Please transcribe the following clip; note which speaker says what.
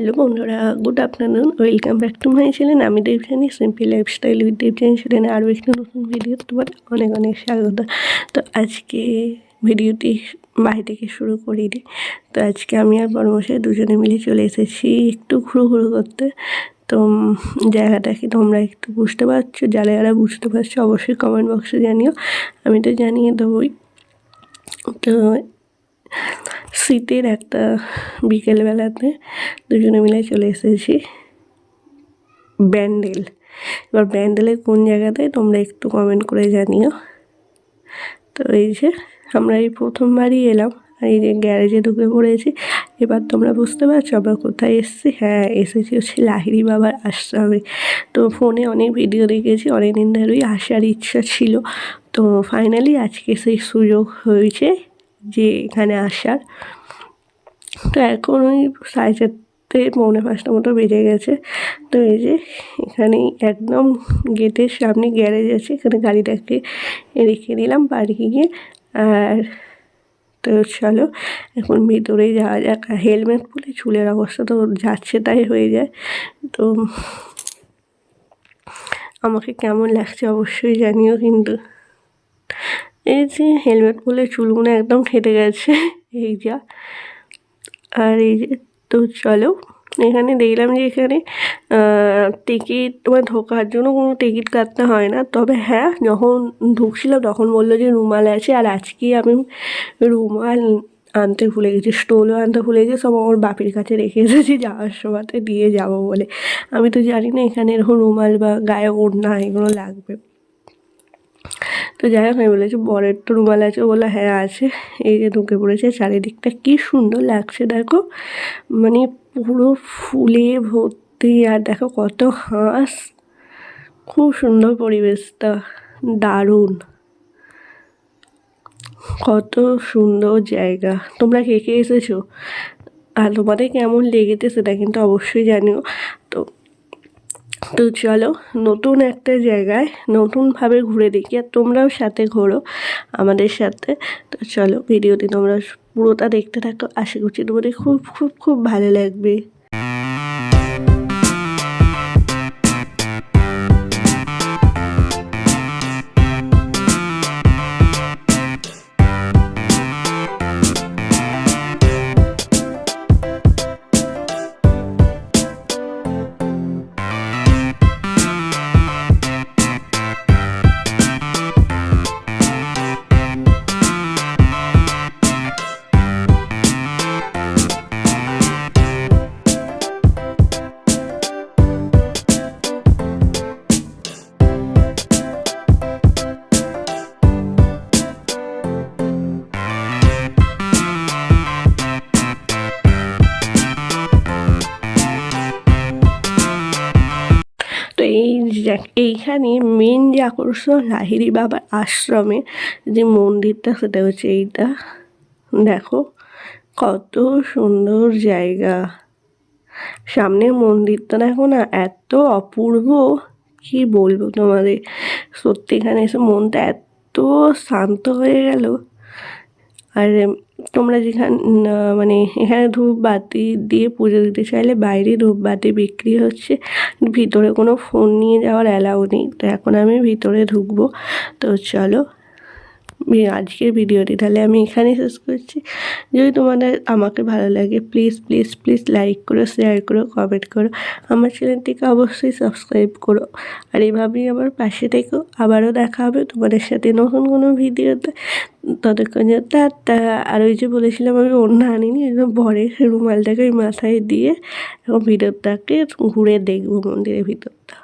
Speaker 1: Hello বন্ধুরা, good afternoon, welcome back to my channel. আমি Debjani, simple lifestyle with Debjani চ্যানেলে আরও একটি নতুন ভিডিও তোমার অনেক অনেক স্বাগত। তো আজকে ভিডিওটি বাড়ি থেকে শুরু করিনি। তো আজকে আমি আর বড়মশাই দুজনে মিলে চলে এসেছি একটু ঘুরু করতে। তো জায়গাটা কি তোমরা একটু বুঝতে পারছো? যারা বুঝতে পারছো অবশ্যই কমেন্ট বক্সে জানিও, আমি তো জানিয়ে দেবোই। তো শীতের একটা বিকেলবেলাতে দুজনে মিলে চলে এসেছি ব্যান্ডেল। এবার ব্যান্ডেলের কোন জায়গাতে তোমরা একটু কমেন্ট করে জানিও। তো এই যে আমরা এই প্রথমবারই এলাম, আর এই যে গ্যারেজে ঢুকে পড়েছি। এবার তোমরা বুঝতে পারছো আমরা কোথায় এসেছি? হ্যাঁ, এসেছি হচ্ছে লাহিড়ী বাবার আশ্রমে। তো ফোনে অনেক ভিডিও দেখেছি, অনেক দিন ধরেই আসার ইচ্ছা ছিল। তো ফাইনালি আজকে সেই সুযোগ হয়েছে যে এখানে আসার। তো এখন ওই 4:30 পৌনে 5টা মতো বেজে গেছে। তো এই যে এখানেই একদম গেটের সামনে গ্যারেজ আছে, এখানে গাড়িটাকে রেখে দিলাম পার্কিংয়ে। আর তো চলো এখন ভিতরে যাওয়া যাক। হেলমেট পরে চুলের অবস্থা তো যাচ্ছে তাই হয়ে যায়। তো আমাকে কেমন লাগছে অবশ্যই জানিও কিন্তু। এই যে হেলমেট পরলে চুলগুলো একদম ফেটে গেছে, এই যা। আর এই যে তো চলো এখানে দেখলাম যে এখানে টিকিট ঢোকার জন্য কোনো টিকিট কাটতে হয় না। তবে হ্যাঁ, যখন ঢুকছিলাম তখন বললো যে রুমাল আছে। আর আজকে আমি রুমাল আনতে ভুলে গেছি, স্টোলও আনতে ভুলে গেছি। সব আমার বাপির কাছে রেখে এসেছি যাওয়ার সময়তে দিয়ে যাব বলে। আমি তো জানি না এখানে এরকম রুমাল বা গায়ে ওড়না এগুলো লাগবে। তো যাই হোক, আমি বলেছি বরের তো রুমাল আছে, বলে হ্যাঁ আছে। এই যে ঢুকে পড়েছে, চারিদিকটা কি সুন্দর লাগছে দেখো, মানে পুরো ফুলে ভর্তি। আর দেখো কত হাঁস, খুব সুন্দর পরিবেশটা, দারুণ, কত সুন্দর জায়গা। তোমরা কে কে এসেছো আর তোমাদের কেমন লেগেছে সেটা কিন্তু অবশ্যই জানিও। তো তো চলো নতুন একটা জায়গায় নতুনভাবে ঘুরে দেখি, আর তোমরাও সাথে ঘোরো আমাদের সাথে। তো চলো ভিডিওটি তোমরা পুরোটা দেখতে থাকো, আশা করছি তোমাদের খুব খুব খুব ভালো লাগবে। তো এইখানে মেন যে আকর্ষণ লাহিড়ী বাবার আশ্রমে যে মন্দিরটা, সেটা হচ্ছে এইটা। দেখো কত সুন্দর জায়গা, সামনে মন্দিরটা দেখো না, এত অপূর্ব কি বলবো তোমাদের। সত্যি এখানে এসে মনটা এত শান্ত হয়ে গেল। আর তোমরা যেখানে মানে এখানে ধূপবাতি দিয়ে পুজো দিতে চাইলে বাইরে ধূপবাতি বিক্রি হচ্ছে, ভিতরে কোনো ফোন নিয়ে যাওয়ার অ্যালাউ নেই। তো এখন আমি ভিতরে ঢুকবো। তো চলো আজকের ভিডিওটি তাহলে আমি এখানেই শেষ করছি। যদি তোমাদের আমাকে ভালো লাগে প্লিজ প্লিজ প্লিজ লাইক করো, শেয়ার করো, কমেন্ট করো, আমার চ্যানেলটিকে অবশ্যই সাবস্ক্রাইব করো। আর এইভাবেই আমার পাশে থেকো। আবারও দেখা হবে তোমাদের সাথে নতুন কোনো ভিডিওতে। ততক্ষণে টাটা। আর ওই যে বলেছিলাম আমি ওড়না আনিনি, একদম বরের রুমালটাকে ওই মাথায় দিয়ে এখন ভিতরটাকে ঘুরে দেখবো মন্দিরের ভিতরটা।